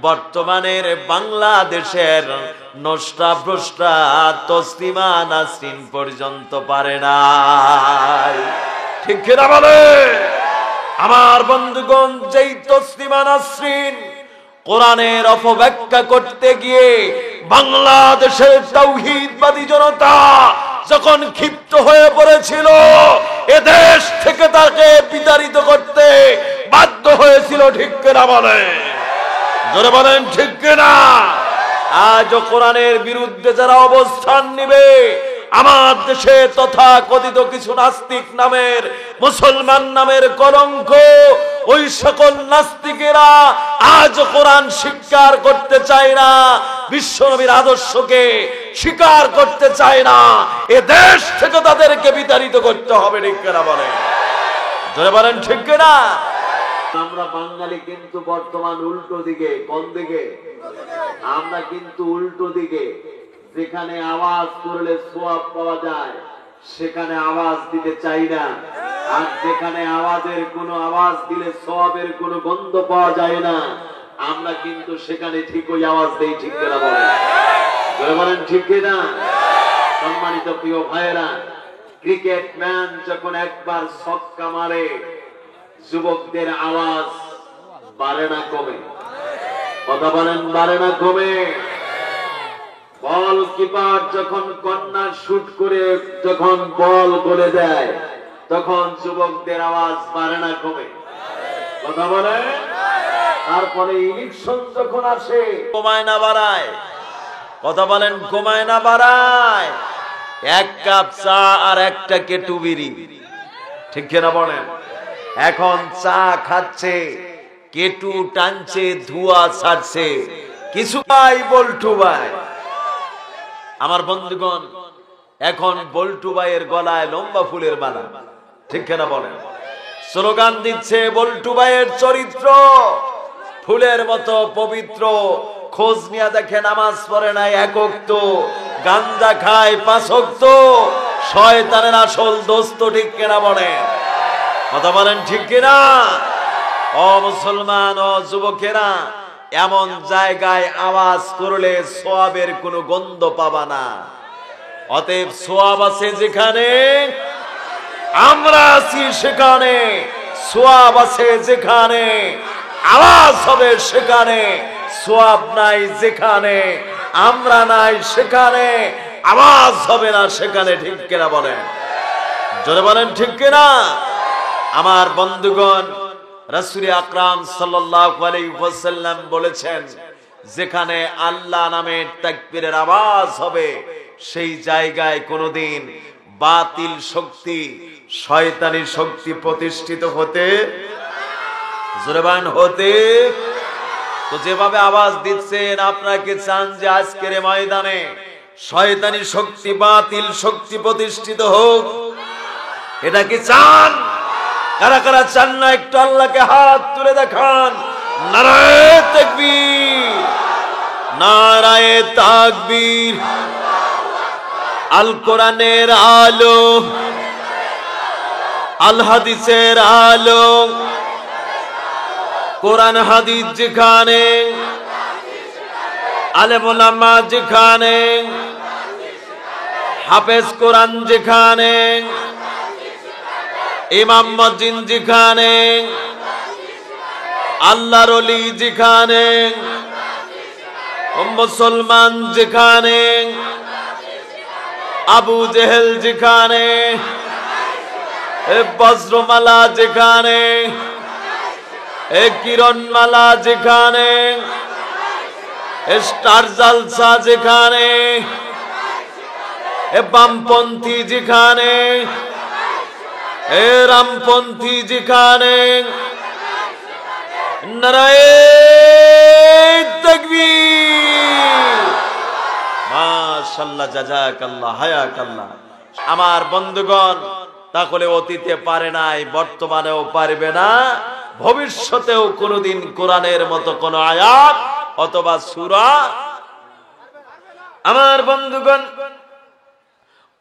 বর্তমানের বাংলাদেশের নষ্টা ভ্রষ্টা তসলিমা নাসরিন পর্যন্ত পারে না। ঠিক কিনা বলে? আমার বন্ধুগণ, যেই তসলিমা নাসরিন কোরআনের অপব্যাখ্যা করতে গিয়ে বাংলাদেশের তাওহীদবাদী জনতা যখন ক্ষিপ্ত হয়ে পড়েছিল, এদেশ থেকে তাকে বিতাড়িত করতে বাধ্য হয়েছিল। ঠিক কিনা বলে? জোরে বলেন ঠিক কিনা? আজ কোরআনের বিরুদ্ধে যারা অবস্থান নিবে, আমার দেশে তথা কথিত কিছু নাস্তিক নামের, মুসলমান নামের কলঙ্ক, ওই সকল নাস্তিকেরা আজ কোরআন স্বীকার করতে চায় না, বিশ্বনবীর আদর্শকে স্বীকার করতে চায় না। এ দেশ থেকে তাদেরকে বিতাড়িত করতে হবে। ঠিক কিনা বলেন? জোরে বলেন ঠিক কিনা? আমরা বাঙালি কিন্তু বর্তমান উল্টো দিকে। কোন দিকে? আমরা কিন্তু উল্টো দিকে। যেখানে আওয়াজ করলে সওয়াব পাওয়া যায় সেখানে আওয়াজ দিতে চাই না, আর যেখানে আওয়াজ দিলে সওয়াবের কোনো গন্ধ পাওয়া যায় না, আমরা কিন্তু সেখানে ঠিকই আওয়াজ দেই। ঠিক কিনা বলেন? বলেন ঠিক কিনা? সম্মানিত প্রিয় ভাইয়েরা, ক্রিকেট ম্যান যখন একবার ছক্কা মারে, যুবকদের আওয়াজ বাড়ে না কমে? কথা বলেন, বাড়ে না কমে? বল কিপার যখন কর্নার শুট করে যখন বল গোলে দেয়, তখন যুবকদের আওয়াজ বাড়ে না কমে? কথা বলে? তারপরে ইলেকশন যখন আসে, কমায় না বাড়ায়? কথা বলেন, কমায় না বাড়ায়? এক কাপ চা আর একটা কেটু বিড়ি, ঠিক কিনা বলেন? এখন চা খাচ্ছে, কেটু টানছে, ধোঁয়া ছাড়ছে, কিছু ভাই বল্টু ভাই। আমার বন্ধুগণ, এখন বল্টু ভাইয়ের গলায় লম্বা ফুলের মালা, ঠিক কিনা বলেন? স্লোগান দিচ্ছে বল্টু ভাইয়ের চরিত্র ফুলের মতো পবিত্র, খোঁজ নিয়ে দেখে নামাজ পড়ে নাই এক ওয়াক্ত, গাঞ্জা খায় 5 ওয়াক্ত, শয়তানের আসল দোস্ত। ঠিক কিনা বলেন? কথা বলেন ঠিক কিনা? ও মুসলমান ও যুবকেরা, এমন জায়গায় আওয়াজ করলে সওয়াবের কোনো গন্ধ পাবা না। অতএব সওয়াব আছে যেখানে আমরা আছি, সেখানে সওয়াব আছে যেখানে আওয়াজ হবে সেখানে সওয়াব নাই, যেখানে আমরা নাই সেখানে আওয়াজ হবে না সেখানে। ঠিক কিনা বলেন? জোরে বলেন ঠিক কিনা? আমার বন্ধুগণ, রাসূল আকরাম সাল্লাল্লাহু আলাইহি ওয়াসাল্লাম বলেছেন, যেখানে আল্লাহ নামের তাকবীরের আওয়াজ হবে সেই জায়গায় কোনোদিন বাতিল শক্তি, শয়তানি শক্তি প্রতিষ্ঠিত হতে, জোরবান হতে। তো যেভাবে আওয়াজ দিচ্ছেন, আপনারা কি চান যে আজকের ময়দানে শয়তানি শক্তি, বাতিল শক্তি প্রতিষ্ঠিত হোক? এটা কি চান? কারা কারা চান না? একটু আল্লাহকে হাত তুলে দেখান। নারায়ে তাকবীর, নারায়ে তাকবীর। আল কোরআনের আলো, আল হাদিসের আলো, কোরআন হাদিস যেখানে, আলেম ওলামা যেখানে, হাফেজ কোরআন যেখানে, ইমাম মুয়াজ্জিন যেখানে, আল্লাহর ওলি যেখানে, মুসলমান যেখানে, আবু জেহেল যেখানে, বজ্রমালা যেখানে, কিরণমালা যেখানে, স্টার জালসা যেখানে, বামপন্থী যেখানে, রামপন্থী যেখানে, নারায়ে তাকবীর। মাশাআল্লাহ, জাযাকাল্লাহ, হায়াকাল্লাহ। আমার বন্ধুগণ, তাহলে অতীতে পারে নাই, বর্তমানেও পারবে না, ভবিষ্যতেও কোনোদিন কোরআনের মতো কোন আয়াত অথবা সূরা। আমার বন্ধুগণ,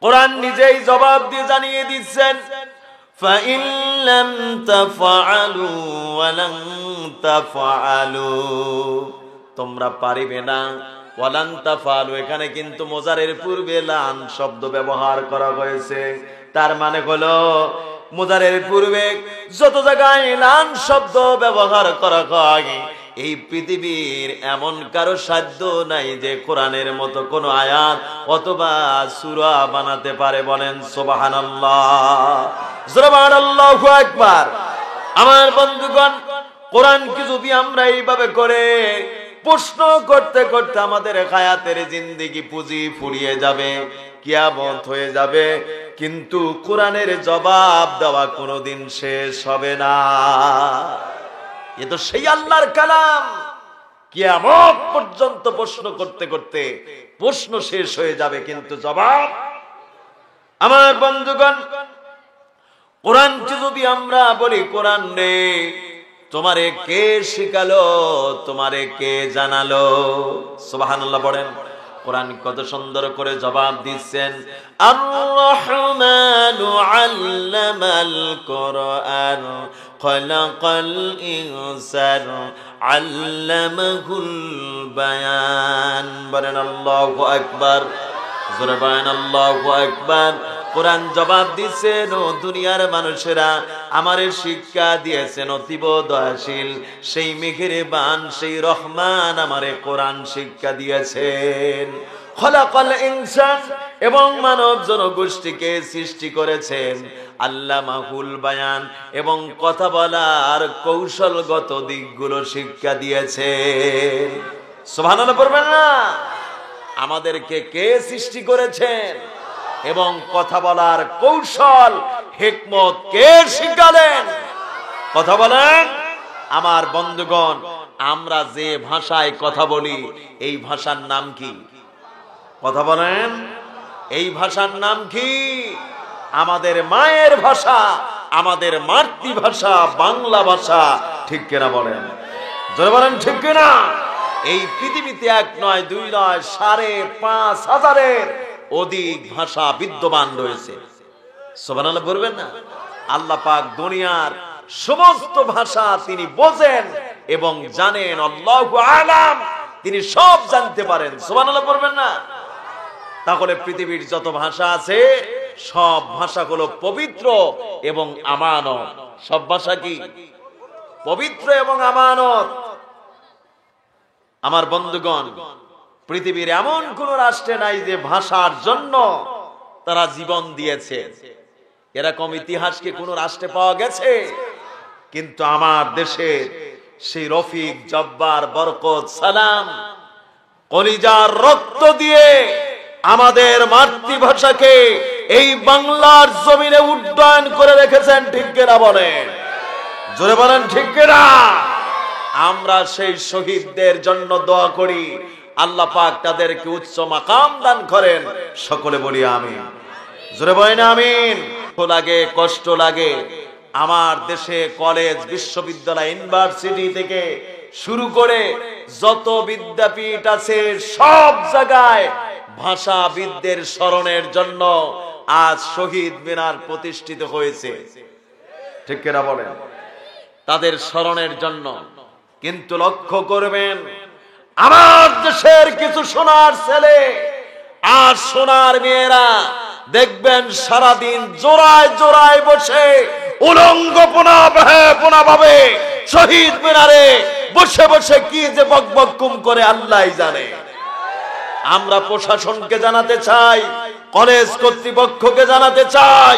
কোরআন নিজেই জবাব দিয়ে জানিয়ে দিচ্ছেন, فَإِن لَّمْ تَفْعَلُوا وَلَن تَفْعَلُوا তোমরা পারিবে না। ওয়ালান তাফালু, এখানে কিন্তু মুজারের পূর্বে লান শব্দ ব্যবহার করা হয়েছে। তার মানে হলো মুজারের পূর্বে যত জায়গায় লান শব্দ ব্যবহার করা হয়, এই পৃথিবীর এমন কারো সাধ্য নাই যে কোরআনের মতো কোন আয়াত অথবা সূরা বানাতে পারে। বলেন সুবহানাল্লাহ, সুবহানাল্লাহু আকবার। আমার বন্ধুগণ, কোরআনকে যদি আমরা এইভাবে করে প্রশ্ন করতে করতে আমাদের হায়াতের জিন্দেগি পুঁজি ফুরিয়ে যাবে, কিয়ামত হয়ে যাবে, কিন্তু কোরআনের জবাব দেওয়া কোনোদিন শেষ হবে না। এ তো সেই আল্লাহর কালাম, কিয়ামত পর্যন্ত প্রশ্ন করতে করতে প্রশ্ন শেষ হয়ে যাবে, কিন্তু জবাব। আমার বন্ধুগণ, কোরআনকে যদি আমরা বলি, কোরআন রে তোমারে কে শিখালো, তোমারে কে জানালো? সুবহানাল্লাহ বলেন। কোরআন কত সুন্দর করে জবাব দিচ্ছেন, আর রহমানু আল্লামাল কোরআন খলাকাল ইনসান আল্লামাহুল বায়ান। বলেন আল্লাহু আকবার, জোরে বলেন আল্লাহু আকবার। কোরআন জবাব দিচ্ছেন, ও দুনিয়ার মানুষেরা, আমারে শিক্ষা দিয়েছেন অতীব দয়াশীল সেই মেহেরবান সেই রহমান আমারে কোরআন শিক্ষা দিয়েছেন। খলাকাল ইনসান, এবং মানব জনগোষ্ঠীকে সৃষ্টি করেছেন আল্লামাহুল বায়ান, এবং কথা বলার কৌশলগত দিকগুলো শিক্ষা দিয়েছেন। সুবহানাল্লাহ পড়বেন না? আমাদেরকে কে সৃষ্টি করেছেন এবং কথা বলার কৌশল হিকমত কে শিখালেন? কথা বলেন। আমার বন্ধুগণ, আমরা যে ভাষায় কথা বলি এই ভাষার নাম কি? কথা বলেন। এই ভাষার নাম কি? আমাদের মায়ের ভাষা, আমাদের মাতৃভাষা বাংলা ভাষা। ঠিক কিনা বলেন? জোরে বলেন ঠিক কিনা? এই পৃথিবীতে এক নয় দুই নয় ৫,৫০০০-এর অধিক ভাষা বিদ্যমান রয়েছে। সুবহানাল্লাহ বলবেন না? আল্লাহ পাক দুনিয়ার সমস্ত ভাষা তিনি বোঝেন এবং জানেন। আল্লাহু আলাম, তিনি সব জানতে পারেন। সুবহানাল্লাহ বলবেন না? তাহলে পৃথিবীর যত ভাষা আছে সব ভাষাগুলো পবিত্র এবং আমানত। সব ভাষা কি? পবিত্র এবং আমানত। আমার বন্ধুগণ, পৃথিবীর এমন কোন রাষ্ট্রে নাই যে ভাষার জন্য তারা জীবন দিয়েছে। এরকম ইতিহাস কি কোন রাষ্ট্রে পাওয়া গেছে? কিন্তু আমার দেশে সেই রফিক, জব্বার, বরকত, সালাম কলিজার রক্ত দিয়ে আমাদের মাতৃভাষাকে এই বাংলার জমিনে উড্ডয়ন করে রেখেছেন। ঠিক কিনা বলেন? জোরে বলেন ঠিক কিনা? আমরা সেই শহীদদের জন্য দোয়া করি, আল্লাহ পাক তাদেরকে উচ্চ মাকাম দান করেন। সকলে বলি আমিন। জোরে বলেন আমিন। লাগে, কষ্ট লাগে। আমার দেশে কলেজ, বিশ্ববিদ্যালয়, ইউনিভার্সিটি থেকে শুরু করে যত বিদ্যাপীঠ আছে সব জায়গায় ভাষাবিদদের স্মরণের জন্য আজ শহীদ মিনার প্রতিষ্ঠিত হয়েছে। ঠিক কিনা বলেন? তাদের স্মরণের জন্য। কিন্তু লক্ষ্য করবেন, আমার দেশের কিছু সোনার ছেলে আর সোনার মেয়েরা দেখবেন সারাদিন জোড়ায় জোড়ায় বসে উলঙ্গপনা ভাবে শহীদ মিনারে বসে বসে কি যে বকবকুম করে আল্লাহই জানে। আমরা প্রশাসনকে জানাতে চাই, কলেজ কর্তৃপক্ষকে জানাতে চাই,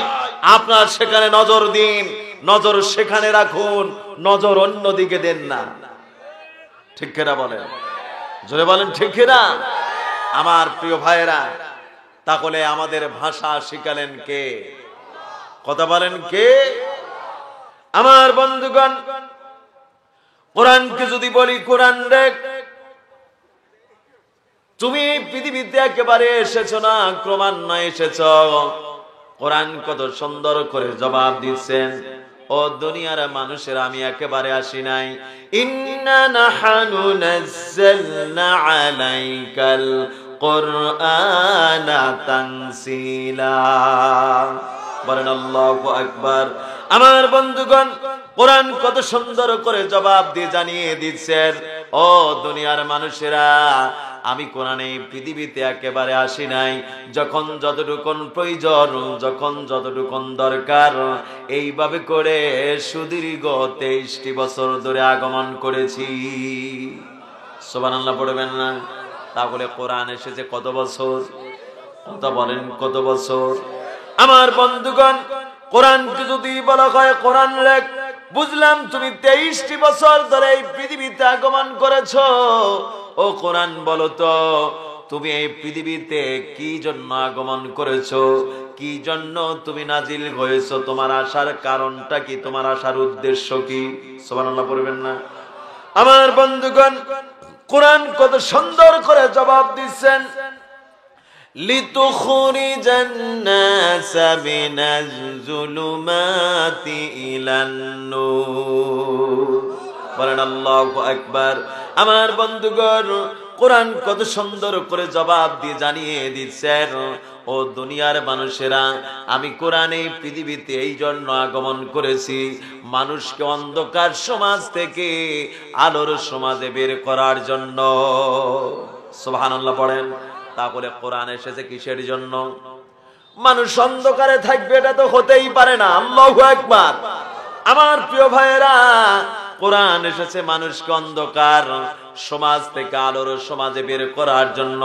আপনার সেখানে নজর দিন, নজর সেখানে রাখুন, নজর অন্যদিকে দেন না। ঠিক কিনা বলেন? জোরে বলেন ঠিক কিনা? আমার প্রিয় ভাইয়েরা, তাহলে আমাদের ভাষা শিখালেন কে? কথা বলেন কে? আমার বন্ধুগণ, কোরআনকে যদি বলি, কোরআন রে তুমি পৃথিবীতে একেবারে এসেছো না, ক্রমান্বয়ে এসেছ। কোরআন কত সুন্দর করে জবাব দিচ্ছেন, ও দুনিয়ার মানুষের আমি একেবারে আসি নাই। ইন্না নাহানু নাযালনা আলাইকাল কুরআনা তানসিলা। বলেন আল্লাহু আকবার। আমার বন্ধুগণ, কোরআন কত সুন্দর করে জবাব দিয়ে জানিয়ে দিচ্ছেন, ও দুনিয়ার মানুষেরা, আমি কোরআনে পৃথিবীতে একেবারে আসি নাই, যখন যতটুকুন প্রয়োজন, যখন যতটুকুন দরকার, এইভাবে করে সুদীর্ঘ 23টি বছর ধরে আগমন করেছি। সুবহানাল্লাহ পড়বেন না? তাহলে কোরআন এসেছে কত বছর? কথা বলেন, কত বছর? আমার বন্ধুগণ, কোরআনকে যদি বলা হয় কোরআন লেখ, বুঝলাম তুমি 23টি বছর ধরে এই পৃথিবীতে আগমন করেছো। ও কোরআন, বলো তো তুমি এই পৃথিবীতে কি জন্য আগমন করেছো, কি জন্য তুমি নাজিল হয়েছো, তোমার আসার কারণটা কি, তোমার আসার উদ্দেশ্য কি? সুবহানাল্লাহ পড়বেন না? আমার বন্ধুগণ, কোরআন কত সুন্দর করে জবাব দিচ্ছেন, লিতুখরিজান নাসা মিনাজ যুলুমাতি ইলান নূর। বলেন আল্লাহু আকবার। আমার বন্ধুগণ, কোরআন কত সুন্দর করে জবাব দিয়ে জানিয়ে দিচ্ছেন, ও দুনিয়ার মানুষেরা, আমি কোরআনে পৃথিবীতে এই জন্য আগমন করেছি, মানুষকে অন্ধকার সমাজ থেকে আলোর সমাজে বের করার জন্য। সুবহানাল্লাহ পড়েন। তাহলে কোরআন এসেছে কিসের জন্য? মানুষ অন্ধকারে থাকবে এটা তো হতেই পারে না। আল্লাহু আকবার। আমার প্রিয় ভাইয়েরা, কোরআন এসেছে মানুষকে অন্ধকার সমাজ থেকে আলোর সমাজে বের করার জন্য,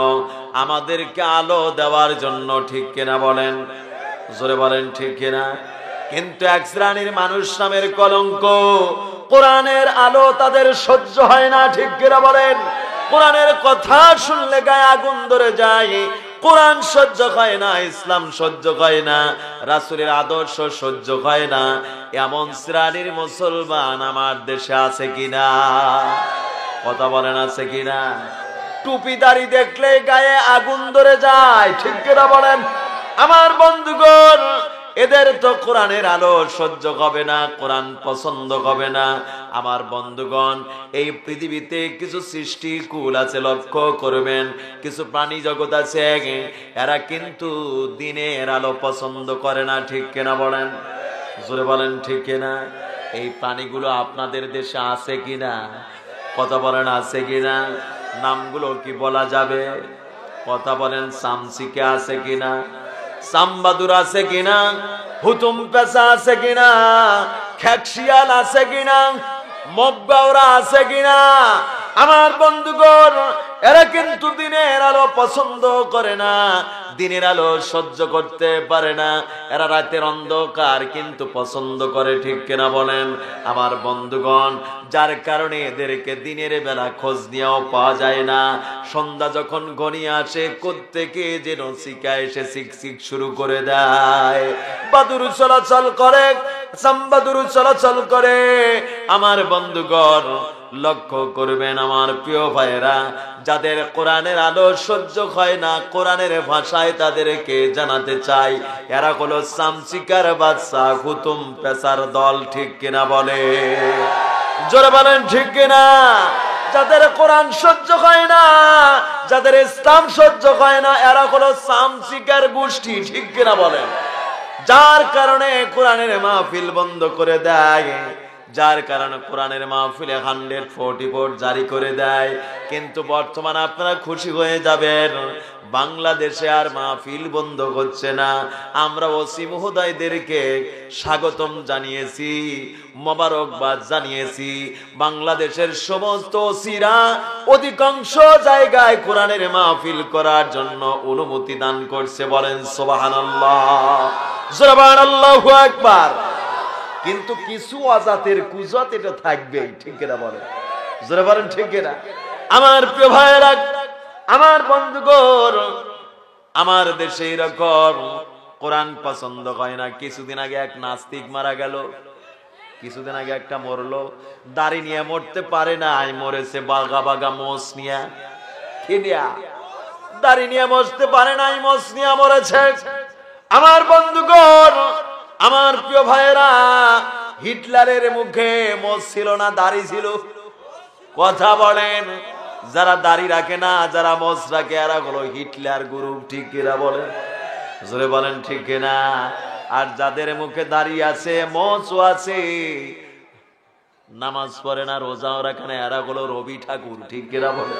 আমাদেরকে আলো দেওয়ার জন্য। ঠিক কিনা বলেন? জোরে বলেন, ঠিক কিনা? কিন্তু এক শ্রেণীর মানুষ নামের কলঙ্ক, কোরআনের আলো তাদের সহ্য হয় না। ঠিক কিনা বলেন? কোরআনের কথা শুনলে গায়ে আগুন ধরে যায়। কোরআন সহ্য হয় না, ইসলাম সহ্য হয় না, রাসূলের আদর্শ সহ্য হয় না, এমন শ্রেণীর মুসলমান আমার দেশে আছে কিনা? কথা বলেন, আছে কিনা? টুপি দাড়ি দেখলে গায়ে আগুন ধরে যায়। ঠিক কিনা বলেন? আমার বন্ধুগণ, এদের তো কোরআনের আলো সহ্য হবে না, কোরআন পছন্দ হবে না। আমার বন্ধুগণ, এই পৃথিবীতে কিছু সৃষ্টিকুল আছে, লক্ষ্য করবেন, কিছু প্রাণী জগৎ আছে, এরা কিন্তু দিনের আলো পছন্দ করে না। ঠিক কিনা বলেন? জোরে বলেন, ঠিক কিনা? এই প্রাণীগুলো আপনাদের দেশে আছে কিনা? কথা বলেন, আছে কিনা? নামগুলো কি বলা যাবে? কথা বলেন। সামসিকে আছে কিনা? সাম্বাদুর আছে কিনা? হুতুম পেশা আছে কিনা? খেকশিয়াল আছে কিনা? মব্বাওরা আছে কিনা? আমার বন্ধুগণ, এরা কিন্তু দিনের আলো পছন্দ করে না, দিনের আলো সহ্য করতে পারে না, এরা রাতের অন্ধকার কিন্তু পছন্দ করে। ঠিক কিনা বলেন? আমার বন্ধুগণ, যার কারণে এদেরকে দিনের বেলা খোঁজ নিয়েও পাওয়া যায় না। সন্ধ্যা যখন ঘনিয়ে আসে, কোত্থেকে যেন শিকা এসে শিক শুরু করে দেয়। বাদুর চলাচল করে, সাম্বাদুর চলাচল করে। আমার বন্ধুগণ, লক্ষ্য করবেন আমার প্রিয় ভাইয়েরা, যাদের কোরআনের আলো সহ্য হয় না, কোরআনের ভাষায় তাদেরকে জানাতে চাই, এরা হলো সামসিকার বাদশা, হুতুম পেশার দল। ঠিক কিনা বলে? জোরে বলেন, ঠিক কিনা? যাদের কোরআন সহ্য হয় না, যাদের ইসলাম সহ্য হয় না, এরা হলো সামসিকার গোষ্ঠী। ঠিক কিনা বলেন? যার কারণে কোরআনের মাহফিল বন্ধ করে দেয়, যার কারণে কোরআনের মাহফিলে 144 জারি করে দেয়। কিন্তু বর্তমানে আপনারা খুশি হয়ে যাবেন, বাংলাদেশে আর মাহফিল বন্ধ হচ্ছে না। আমরা ওসি মহোদয়দেরকে স্বাগতম জানিয়েছি, মোবারকবাদ জানিয়েছি। বাংলাদেশের সমস্ত ওসিরা অধিকাংশ জায়গায় কোরআনের মাহফিল করার জন্য অনুমতি দান করছে। বলেন সুবহানাল্লাহ, সুবহানাল্লাহু আকবার। কিন্তু কিছু অজাতের কুজত এটা থাকবেই। ঠিক কিনা বলেন? জোরে বলেন, ঠিক কিনা? আমার প্রিয় ভাইয়েরা, আমার বন্ধুগণ, আমার দেশে এরকম কোরআন পছন্দ হয় না। কিছুদিন আগে এক নাস্তিক মারা গেল, কিছুদিন আগে একটা মরলো, দাড়ি নিয়ে মরতে পারে না, মরেছে বাগা বাগা মোষ নিয়া। কি নিয়া? দাড়ি নিয়ে মরতে পারে নাই, মোষ নিয়া মরেছে। আমার বন্ধুগণ, আমার প্রিয় ভাইয়েরা, হিটলারের মুখে মোষ ছিল না, দাড়ি ছিল। কথা বলেন। যারা দাড়ি রাখে না, যারা মোষ রাখে, এরা হলো হিটলার গ্রুপ। ঠিক কিনা বলেন? জোরে বলেন, ঠিক কিনা? আর যাদের মুখে দাঁড়িয়ে আছে, মোচও আছে, নামাজ পড়ে না, রোজাও রাখে না, এরা হলো রবি ঠাকুর। ঠিক কিনা বলে?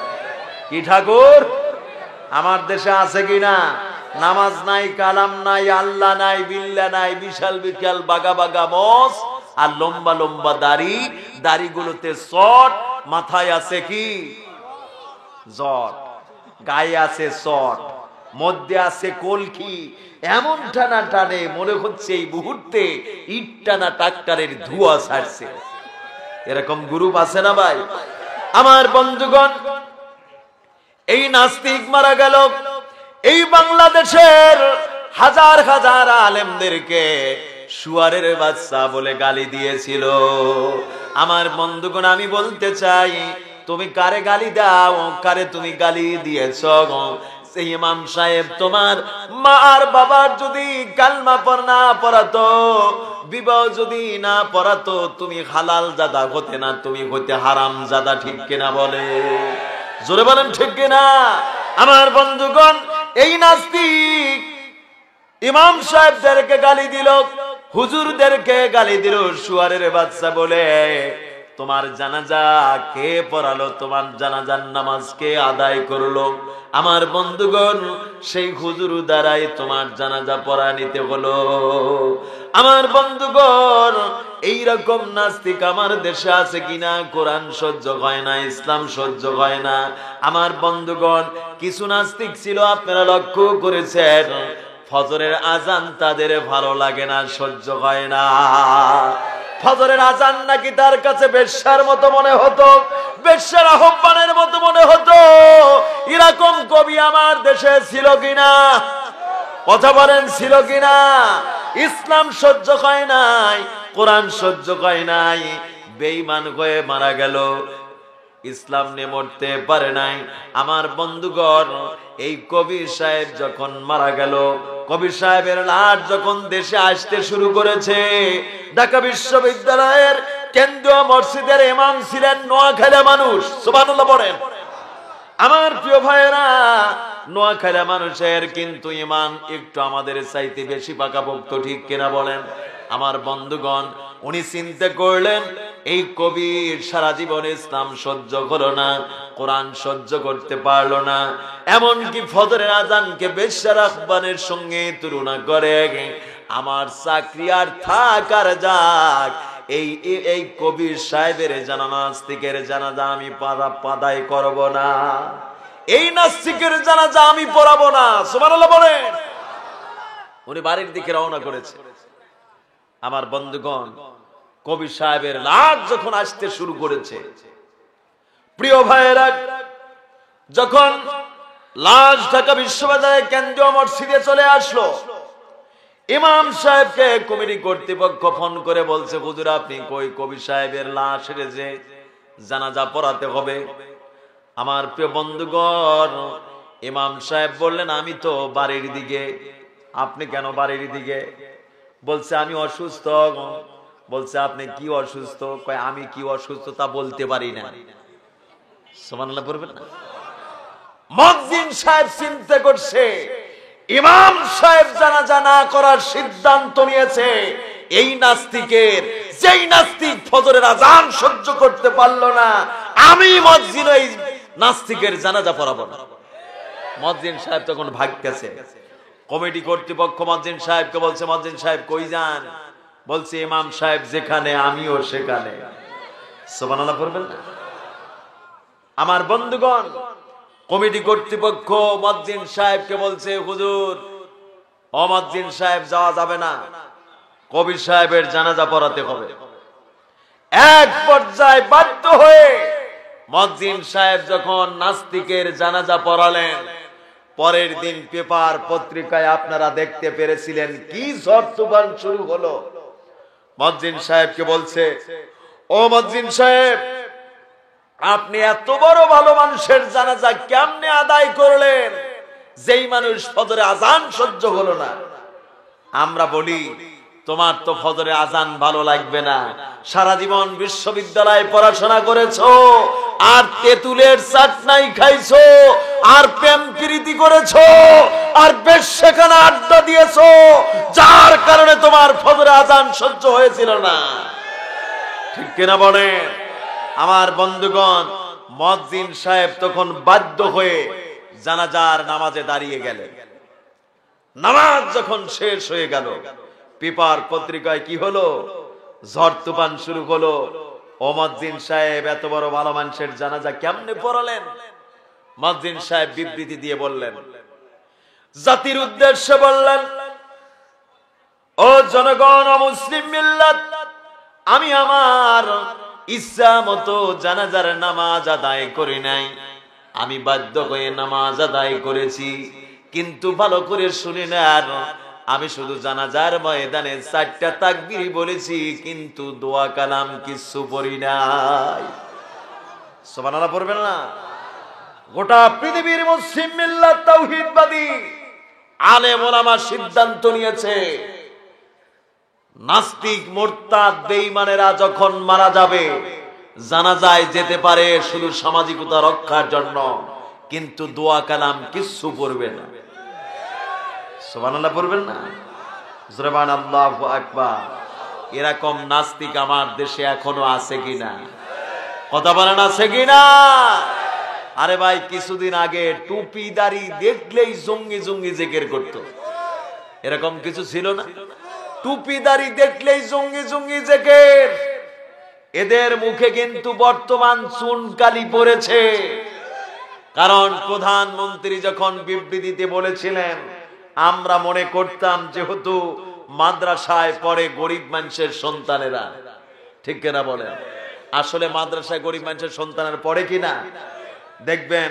কি ঠাকুর? আমার দেশে আছে কিনা? নামাজ নাই, কালাম নাই, আল্লাহ নাই, বিল্লা নাই, বিশাল বিশাল বাগা বাগা মোচ আর লম্বা লম্বা দাড়ি, দাড়িগুলোতে চট, মাথায় আছে কি জট, গায়ে আছে চট, মধ্যে আছে কলকি, এমন টানা টানে মনে হচ্ছে এই মুহূর্তে ইট টানা ট্রাক্টরের ধোঁয়া ছাড়ছে। এরকম গ্রুপ আছে না ভাই? আমার বন্ধুগণ, এই নাস্তিক মারা গেল। এই বাংলাদেশের হাজার হাজার আলেমদেরকে শুয়ারের বাচ্চা বলে গালি দিয়েছিল। আমার বন্ধুগণ, আমি বলতে চাই, তুমি কারে গালি দাও, কারে তুমি গালি দিয়েছ? সেই ইমাম সাহেব তোমার মা আর বাবার যদি কালমা না পড়াতো, বিবাহ যদি না পড়াতো, তুমি হালাল জাদা হতে না, তুমি হতে হারাম জাদা। ঠিক কিনা বলে? জোরে বলেন ঠিক কিনা? আমার বন্ধুগণ, এই নাস্তিক ইমাম সাহেবদেরকে গালি দিল, হুজুরদেরকে গালি দিল শুয়ারের বাচ্চা বলে। তোমার জানাজা কে পড়ালো? তোমার জানাজার নামাজ কে আদায় করলো? আমার বন্ধুগণ, সেই হুজুর দ্বারাই তোমার জানাজা পড়া নিতে হলো। আমার বন্ধুগণ, এইরকম নাস্তিক আমার দেশে আছে কিনা? কোরআন সহ্য হয় না, ইসলাম সহ্য হয় না। আমার বন্ধুগণ, কিছু নাস্তিক ছিল, আপনারা লক্ষ্য করেছেন, ফজরের আজান তাদের ভালো লাগে না, সহ্য হয় না। ফজরের আজান নাকি তার কাছে বেশ্যার মতো মনে হতো, বেশ্যার আহ্বানের মতো মনে হতো। এরকম কবি আমার দেশে ছিল কিনা? কথা বলেন, ছিল কিনা? ইসলাম সহ্য হয় নাই, কোরআন সহ্য হয় নাই, বেঈমান হয়ে মারা গেল, ইসলাম নিয়ে মরতে পারে নাই। আমার বন্ধুগণ, এই কবি সাহেব যখন মারা গেল, কবি সাহেবের লাশ যখন দেশে আসতে শুরু করেছে, ঢাকা বিশ্ববিদ্যালয়ের কেন্দ্রীয় মসজিদের ইমাম ছিলেন নোয়াখালী মানুষ। সুবহানাল্লাহ বলেন। আমার প্রিয় ভাইয়েরা, নোয়াখালী মানুষের কিন্তু ইমান একটু আমাদের চাইতে বেশি পাকাপোক্ত। ঠিক কিনা বলেন? আমার বন্ধুগণ, উনি চিন্তা করলেন, এই কবি সারা জীবন ইসলাম সহ্য করলো না, কোরআন সহ্য করতে পারলো না, এমনকি ফজরের আজানকে বেশ্যার আহ্বানের সঙ্গে তুলনা করে। আমার চাকরি আর থাক আর যাক, এই কবি সাহেবের জানাজা, নাস্তিকের জানাজা আমি পাদাই করব না, এই নাস্তিকের জানাজা আমি পড়াবো না। সুবহানাল্লাহ বলেন। উনি বাড়ির দিকে রওনা করেছে। আমার বন্ধুগণ, কবি সাহেবের লাশ যখন আসতে শুরু করেছে, প্রিয় ভাইয়েরা, যখন লাশ ঢাকা বিশ্ববিদ্যালয়ের কেন্দ্রীয় মসজিদে চলে আসলো, ইমাম সাহেবকে কমিটি কর্তৃপক্ষ ফোন করে বলছে, হুজুর আপনি কই? কবি সাহেবের লাশ এসেছে, জানাজা পড়াতে হবে। আমার প্রিয় বন্ধুগণ, ইমাম সাহেব বললেন, আমি তো বাড়ির দিকে। আপনি কেন বাড়ির দিকে? বলছে আমি অসুস্থ। বলছে আপনি কি অসুস্থ? কয় আমি কি অসুস্থ তা বলতে পারি না। সুবহানাল্লাহ বলবেন না? মুয়াজ্জিন সাহেব চিন্তা করছে, ইমাম সাহেব জানাজা না করার সিদ্ধান্ত নিয়েছে। এই নাস্তিকের, যেই নাস্তিক ফজরের আজান সহ্য করতে পারলো না, আমি মুয়াজ্জিন এই নাস্তিকের জানাজা পড়াবো না। মুয়াজ্জিন সাহেব তখন ভাগতেছে। কমিটি কর্তৃপক্ষ মুয়াজ্জিন সাহেবকে বলছে, মুয়াজ্জিন সাহেব কই যান? বলছে ইমাম সাহেব যেখানে আমিও সেখানে। সুবহানাল্লাহ বলবেন না? আমার বন্ধুগণ, কমিটি কর্তৃপক্ষ মুয়াজ্জিন সাহেবকে বলছে, হুজুর, ও মুয়াজ্জিন সাহেব যাওয়া যাবে না, কবি সাহেবের জানাজা পড়াতে হবে। এক পর্যায়ে বাধ্য হয়ে মুয়াজ্জিন সাহেব যখন নাস্তিকের জানাজা পড়ালেন, পরের দিন পেপার পত্রিকায় আপনারা দেখতে পেরেছিলেন কি ঝড় তুফান শুরু হলো। মুয়াজ্জিন সাহেবকে বলছে, ও মুয়াজ্জিন সাহেব, আপনি এত বড় ভালো মানুষের জানাজা কেমনে আদায় করলেন, যেই মানুষ ফজরে আজান সহ্য হলো না? আমরা বলি, তোমার তো ফজরে আজান ভালো লাগবে না, সারা জীবন বিশ্ববিদ্যালয়ে পড়াশোনা করেছো, আর তেঁতুলের চাটনাই খাইছো, আর প্রেম প্রীতি করেছো, আর বেশ্যাখানা আড্ডা দিয়েছো, যার কারণে তোমার ফজরে আজান সহ্য হয়েছিল না। ঠিক কিনা বলেন? আমার বন্ধুগণ, মুয়াজ্জিন সাহেব তখন বাধ্য হয়ে জানাজার নামাজে দাঁড়িয়ে গেলেন। নামাজ যখন শেষ হয়ে গেল, পেপার পত্রিকায় কি হলো, ঝড় তুফান শুরু হলো। ও মুয়াজ্জিন সাহেব এত বড় ভালো মানুষের জানাজা কেমনে পড়ালেন? মুয়াজ্জিন সাহেব বিবৃতি দিয়ে বললেন, জাতির উদ্দেশ্যে বললেন, ও জনগণ, ও মুসলিম মিল্লাত, আমি আমার ইচ্ছা মতো জানাজার নামাজ আদায় করি নাই, আমি বাধ্য হয়ে নামাজ আদায় করেছি। কিন্তু ভালো করে শুনে নেন, আমি শুধু জানাজার ময়দানে 4টা তাকবীর বলেছি, কিন্তু দোয়া কালাম কিছু পড়ি নাই। সুবহানাল্লাহ পড়বেন না? গোটা পৃথিবীর মুসলিম মিল্লাত তাওহীদবাদী আলেম ওলামা সিদ্ধান্ত নিয়েছে, নাস্তিক মুরতাদ বেঈমানেরা যখন মারা যাবে, জানাজায় যেতে পারে শুধু সামাজিকতা রক্ষার জন্য, কিন্তু দোয়া কালাম কিছু পড়বে না। সুবহানাল্লাহ পড়বেন না? সুবহানাল্লাহু আকবার। এরকম নাস্তিক আমার দেশে এখনো আছে কিনা? কথা বলেন, আছে কিনা? আরে ভাই, কিছুদিন আগে টুপি দাড়ি দেখলেই জঙ্গি জঙ্গি জিকির করতো, এরকম কিছু ছিল না? টুপি দাড়ি দেখলেই জঙ্গি জঙ্গি জিকির। এদের মুখে কিন্তু বর্তমান চুনকালি পড়েছে, কারণ প্রধানমন্ত্রী যখন বিবৃতিতে বলেছিলেন, আমরা মনে করতাম যেহেতু মাদ্রাসায় পড়ে গরিব মানুষের সন্তানেরা, ঠিক কিনা বলেন? আসলে মাদ্রাসায় গরিব মানুষের সন্তানের পড়ে কিনা দেখবেন,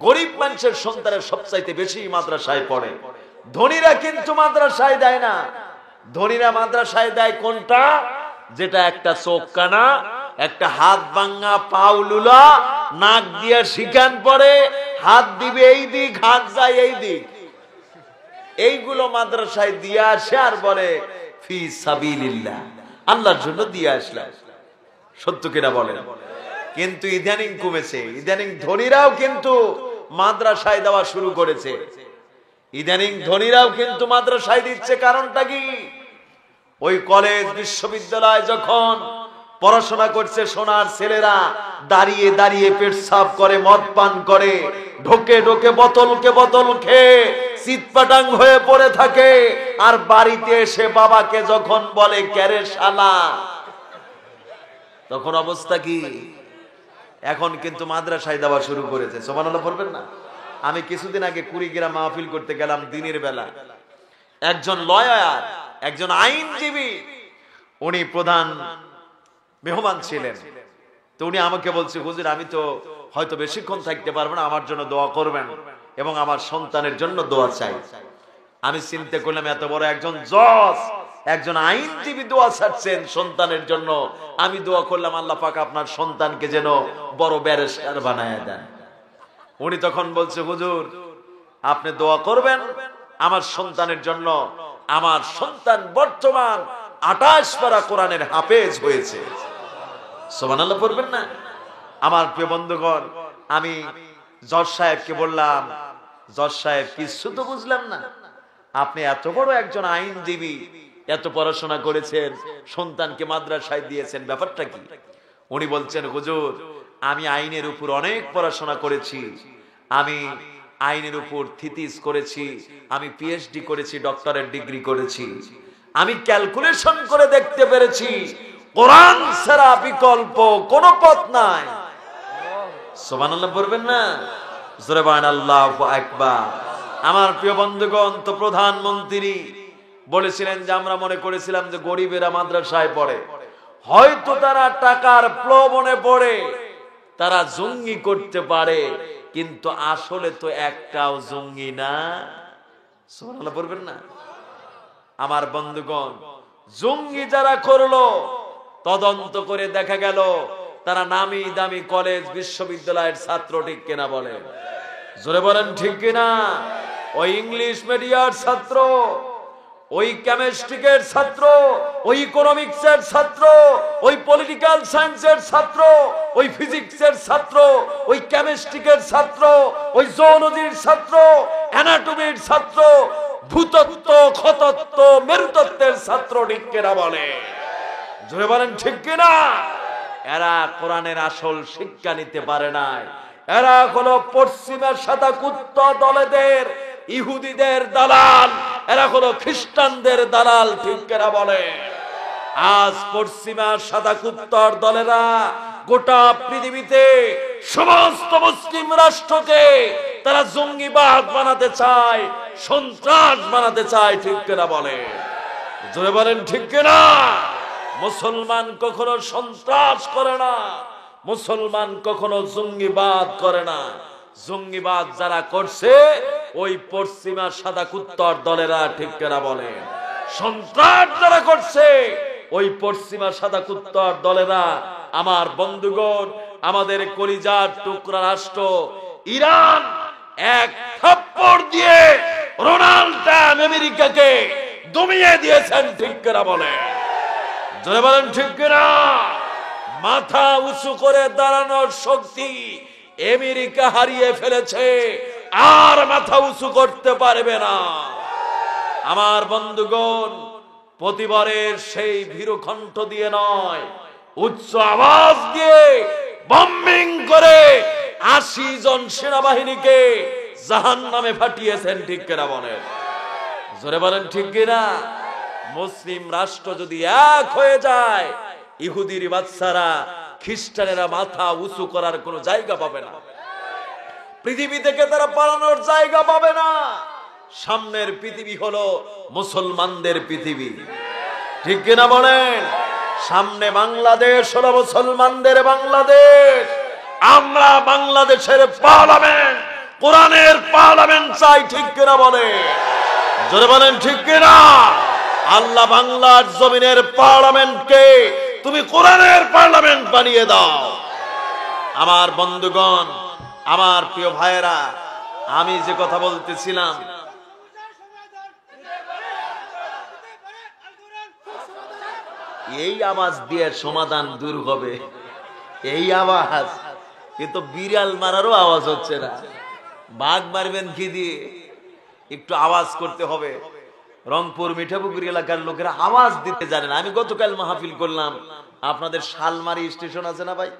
গরিব মানুষের সন্তানের সবচাইতে বেশি মাদ্রাসায় পড়ে। ধনীরা কিন্তু মাদ্রাসায় দেয় না। ধনীরা মাদ্রাসায় দেয় কোনটা? যেটা একটা চোখ কানা, একটা হাত ভাঙা, পাও লুলা, নাক দিয়ে শিকান পড়ে, হাত দিবে এই দিক, হাত যায় এই দিক, এইগুলো মাদ্রাসায় দিয়ে আসে আর বলে ফি সাবিলিল্লাহ, আল্লাহর জন্য দিয়ে আসলাম। সত্য কিনা বলেন? কিন্তু ইদানিং কমেছে, ইদানিং ধনীরাও কিন্তু মাদ্রাসায় দেওয়া শুরু করেছে। ইদানিং ধনীরাও কিন্তু মাদ্রাসায় দিচ্ছে। কারণটা কি? ওই কলেজ বিশ্ববিদ্যালয় যখন পড়াশোনা করছে, সোনার ছেলেরা দাঁড়িয়ে দাঁড়িয়ে পেটসাপ করে, মদ পান করে, ঢোকে ঢোকে বোতলকে বোতল খেয়ে চিৎপাটাং হয়ে পড়ে থাকে, আর বাড়িতে এসে বাবাকে যখন বলে ক্যারে শালা, তখন অবস্থা কি? এখন কিন্তু মাদ্রাসায় দেওয়া শুরু করেছে। সুবহানাল্লাহ পড়বেন না? আমি কিছুদিন আগে কুড়িগ্রাম মাহফিল করতে গেলাম দিনের বেলা। একজন লয়ার, একজন আইনজীবী, উনি প্রধান মেহমান ছিলেন। তো উনি আমাকে বলছে, হুজুর আমি তো হয়তো বেশিক্ষণ থাকতে পারবো না, আমার জন্য দোয়া করবেন এবং আমার সন্তানের জন্য দোয়া চাই। আমি চিন্তা করলাম, এত বড় একজন জজ, একজন আইনজীবী দোয়া চাচ্ছেন সন্তানের জন্য, আমি দোয়া করলাম আল্লাহ পাক আপনার সন্তানকে যেন বড় ব্যারিস্টার বানায় দেন। উনি তখন বলছে, হুজুর আপনি দোয়া করবেন আমার সন্তানের জন্য, আমার সন্তান বর্তমান 28 পারা কোরআনের হাফেজ হয়েছে। সুবহানাল্লাহ পড়বেন না? আমার প্রিয় বন্ধুগণ, আমি জজ সাহেবকে বললাম, জজ সাহেব কিছু তো বুঝলাম না, আপনি এত বড় একজন আইনজীবী, এত পড়াশোনা করেছেন, সন্তানকে মাদ্রাসায় দিয়েছেন, ব্যাপারটা কি? উনি বলছেন, হুজুর আমি আইনের উপর অনেক পড়াশোনা করেছি, আমি আইনের উপর থিসিস করেছি, আমি পিএইচডি করেছি, ডক্টরেট ডিগ্রি করেছি, আমি ক্যালকুলেশন করে দেখতে পেরেছি কোরআন ছাড়া বিকল্প কোনো পথ নাই। সুবহানাল্লাহ পড়বেন না? জোরে বলেন আল্লাহু আকবার। আমার প্রিয় বন্ধুগণ, তো প্রধানমন্ত্রী বলেছিলেন যে আমরা মনে করেছিলাম যে গরিবেরা মাদ্রাসায় পড়ে, হয়তো তারা টাকার প্রলোভনে পড়ে তারা জঙ্গি করতে পারে, কিন্তু আসলে তো একটাও জঙ্গি না। সুবহানাল্লাহ পড়বেন না? আমার বন্ধুগণ, জঙ্গি যারা করলো তদন্ত করে দেখা গেল তারা নামি দামি কলেজ বিশ্ববিদ্যালয়ের ছাত্র, ঠিক কিনা বলেন? জোরে বলেন ঠিক কিনা? ওই ইংলিশ মিডিয়ার ছাত্র, ওই কেমিস্ট্রিকের ছাত্র, ওই ইকোনমিক্সের ছাত্র, ওই পলিটিক্যাল সায়েন্সের ছাত্র, ওই ফিজিক্সের ছাত্র, ওই কেমিস্ট্রিকের ছাত্র, ওই জুওলজির ছাত্র, অ্যানাটমির ছাত্র, ভূতত্ত্ব, খতত্ত্ব, মেরুতত্ত্বের ছাত্র, ঠিক কিনা বলে? জোরে বলেন ঠিক কিনা? এরা কোরআনের আসল শিক্ষা নিতে পারে নাই। এরা হলো পশ্চিমের সাদা কুত্তা দলেদের, ইহুদিদের দালাল, এরা হলো খ্রিস্টানদের দালাল, ঠিক কিনা বলে? আজ পশ্চিমা সাদা কুত্তার দলেরা গোটা পৃথিবীতে সমস্ত মুসলিম রাষ্ট্রকে তারা জঙ্গিবাদ বানাতে চায়, সন্ত্রাস বানাতে চায়, ঠিক কিনা বলে? জোরে বলেন ঠিক কিনা? মুসলমান কখনো সন্ত্রাস করে না, মুসলমান কখনো জঙ্গিবাদ করে না। জঙ্গিবাদ যারা করছে ওই পশ্চিমা সাদা কুত্তার দলেরা, ঠিক কিনা বলে? সন্ত্রাস যারা করছে ওই পশ্চিমা সাদা কুত্তার দলেরা। আমার বন্ধুগণ, আমাদের কলিজার টুকরা রাষ্ট্র ইরান এক থাপ্পড় দিয়ে ডোনাল্ড ট্রাম্প আমেরিকাকে দমিয়ে দিয়েছেন, ঠিক কিনা বলে? জোরে বলেন ঠিক কিনা? মাথা উঁচু করে দাঁড়ানোর শক্তি আমেরিকা হারিয়ে ফেলেছে, আর মাথা উঁচু করতে পারবে না। আমার বন্ধুগণ, প্রতিবারের সেই ভীরুকণ্ঠ দিয়ে নয়, উচ্চ আওয়াজ দিয়ে বম্বিং করে 80 জন সেনাবাহিনীকে জাহান্নামে পাঠিয়েছেন, ঠিক কিনা বলেন? জোরে বলেন ঠিক কিনা? মুসলিম রাষ্ট্র যদি এক হয়ে যায়, ইহুদির বাচ্চারা, খ্রিস্টানেরা মাথা উঁচু করার কোনো জায়গা পাবে না, পৃথিবী থেকে তারা পালানোর জায়গা পাবে না। সামনের পৃথিবী হলো মুসলমানদের পৃথিবী, ঠিক কিনা বলেন? সামনে বাংলাদেশ হলো মুসলমানদের বাংলাদেশ। আমরা বাংলাদেশের পার্লামেন্ট, কোরআনের পার্লামেন্ট চাই, ঠিক কিনা বলে? জোরে বলেন ঠিক কিনা? আল্লাহ বাংলার জমিনের পার্লামেন্টকে তুমি কোরআনের পার্লামেন্ট বানিয়ে দাও। আমার বন্ধুগণ, আমার প্রিয় ভাইয়েরা, আমি যে কথা বলতেছিলাম, এই আওয়াজ দিয়ে সমাধান দূর হবে, এই আওয়াজ, কিন্তু বিড়াল মারারও আওয়াজ হচ্ছে না। বাঘ মারবেন কি দিয়ে? একটু আওয়াজ করতে হবে। রংপুর মিঠাপুকুর এলাকার লোকেরা আওয়াজ দিতে জানে না। আমি গতকাল মাহফিল করলাম, আপনাদের শালমারি স্টেশন আছে না ভাই,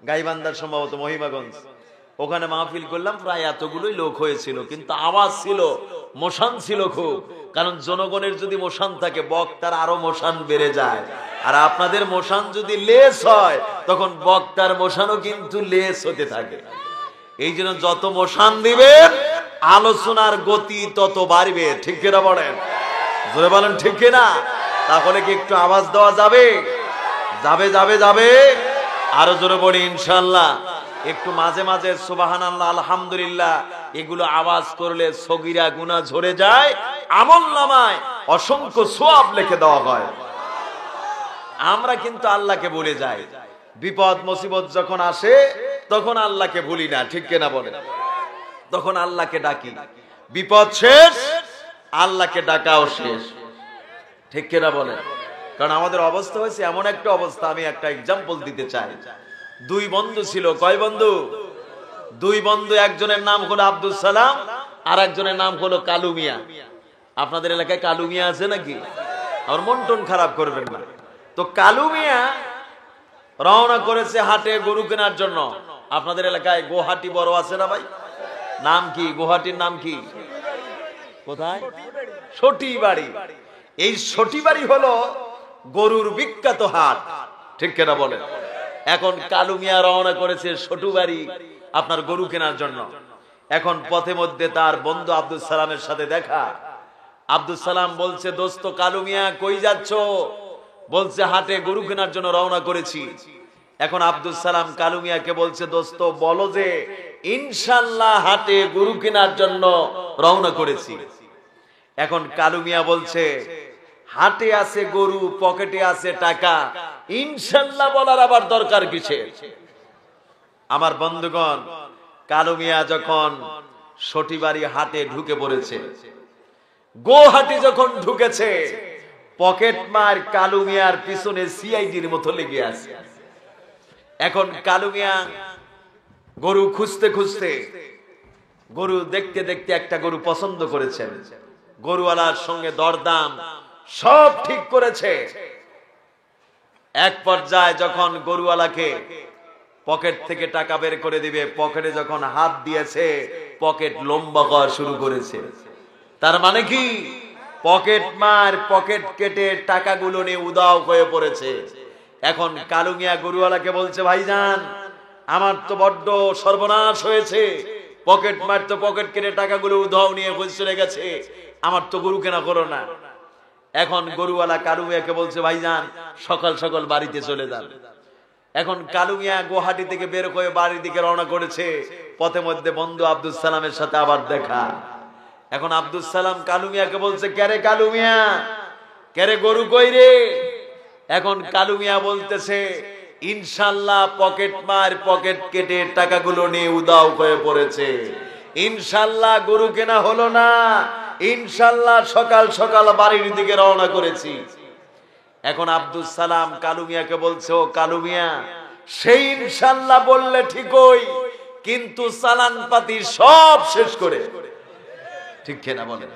গাইবান্ধার সম্ভবত মহিমাগঞ্জ, ওখানে মাহফিল করলাম। প্রায় এতগুলোই লোক হয়েছিল, কিন্তু আওয়াজ ছিল, মোশান ছিল খুব। কারণ জনগণের যদি মোশান থাকে, বক্তার আরো মোশান বেড়ে যায়। আর আপনাদের মোশান যদি লেস হয়, তখন বক্তার মোশানও কিন্তু লেস হতে থাকে। এই জন্য যত মোশান দিবেন, আলোচনার গতি তত বাড়বে, ঠিক কিনা বলেন? জোরে বলেন ঠিক কিনা? তাহলে কি একটু আওয়াজ দেওয়া যাবে? যাবে যাবে যাবে। আরো জোরে বলি ইনশাআল্লাহ। একটু মাঝে মাঝে সুবহানাল্লাহ, আলহামদুলিল্লাহ এগুলো আওয়াজ করলে সগীরা গুনাহ ঝরে যায়, আমলনামায় অসংখ্য সওয়াব লিখে দেওয়া হয়। আমরা কিন্তু আল্লাহকে ভুলে যাই। বিপদ মুসিবত যখন আসে তখন আল্লাহকে ভুলি না, ঠিক কিনা বলেন? তখন আল্লাহকে ডাকি। বিপদ শেষ, আল্লাহকে ডাকাও শেষ, ঠিক কিনা বলেন? কারণ আমাদের অবস্থা হয়েছে এমন একটা অবস্থা, আমি একটা এক্সাম্পল দিতে চাই। দুই বন্ধু ছিল। কয় বন্ধু? দুই বন্ধু। একজনের নাম হলো আব্দুল সালাম, আর একজনের নাম হলো কালু মিয়া। আপনাদের এলাকায় কালু মিয়া আছে নাকি? আর মন টন খারাপ করবেন না। তো কালু মিয়া রওনা করেছে হাটে গরু কেনার জন্য। আপনাদের এলাকায় গোহাটি বড় আছে না ভাই? নাম কি গোহাটির নাম কি? কোথায়? সটিবাড়ি। এই সটিবাড়ি হলো গরুর বিখ্যাত হাট, ঠিক কিনা বলেন? এখন কালু মিয়া রওনা করেছে সটুবাড়ি আপনার গরু কেনার জন্য। এখন পথে মধ্যে তার বন্ধু আব্দুল সালামের সাথে দেখা। আব্দুল সালাম বলছে, দোস্ত কালু মিয়া কই যাচ্ছ? বলছে হাটে গরু কেনার জন্য রওনা করেছি। এখন আব্দুল সালাম কালু মিয়াকে বলছে, দোস্ত বলো যে ইনশাআল্লাহ হাটে গরু কেনার জন্য রওনা করেছি। এখন কালু মিয়া বলছে, হাটে আছে গরু, পকেটে আছে টাকা, ইনশাআল্লাহ বলার আবার দরকার কিসের? আমার বন্ধুগণ, কালু মিয়া যখন সটিবাড়ি হাটে ঢুকে পড়েছে, গুয়াহাটি যখন ঢুকেছে, পকেট মার কালু মিয়ার পিছনে সিআইডির মতো লেগে আছে। এখন কালু মিয়া গরু খুঁজতে খুঁজতে, গরু দেখতে দেখতে একটা গরু পছন্দ করেছেন। গরুওয়ালার সঙ্গে দরদাম সব ঠিক করেছে। এক পর্যায়ে যখন গরুওয়ালাকে পকেট থেকে টাকা বের করে দিবে, পকেটে যখন হাত দিয়েছে, পকেট লম্বা করা শুরু করেছে। তার মানে কি, পকেট মার পকেট কেটে টাকাগুলো নিয়ে উদাও হয়ে পড়েছে। এখন কালু মিয়া গরুওয়ালাকে বলছে, ভাইজান আমার তো বড্ড সর্বনাশ হয়েছে, পকেট মার তো পকেট কেটে টাকাগুলো উধাও নিয়ে চলে গেছে, আমার তো গরু কেনা করো না। এখন গরুওয়ালা কালু মিয়াকে বলছে, ভাইজান সকাল সকাল বাড়িতে চলে যান। এখন কালু মিয়া গুয়াহাটি থেকে বের হয়ে বাড়ির দিকে রওনা করেছে। পথে মধ্যে বন্ধু আব্দুল সালামের সাথে আবার দেখা। এখন আব্দুল সালাম কালু মিয়াকে বলছে, কেরে কালু মিয়া, কেরে গরু কই রে? এখন কালু মিয়া বলতেছে, ইনশাল্লাহ পকেট মার পকেট কেটে টাকাগুলো নিয়ে উদাও হয়ে পড়েছে, ইনশাল্লাহ গরু কেনা হলো না, ইনশাল্লাহ সকাল সকাল বাড়ির দিকে রওনা করেছি। এখন আব্দুল সালাম কালু মিয়াকে বলছে, ও কালু মিয়া, সেই ইনশাল্লাহ বললে ঠিকই, কিন্তু চালান পাতি সব শেষ করে, ঠিক কিনা বলেন?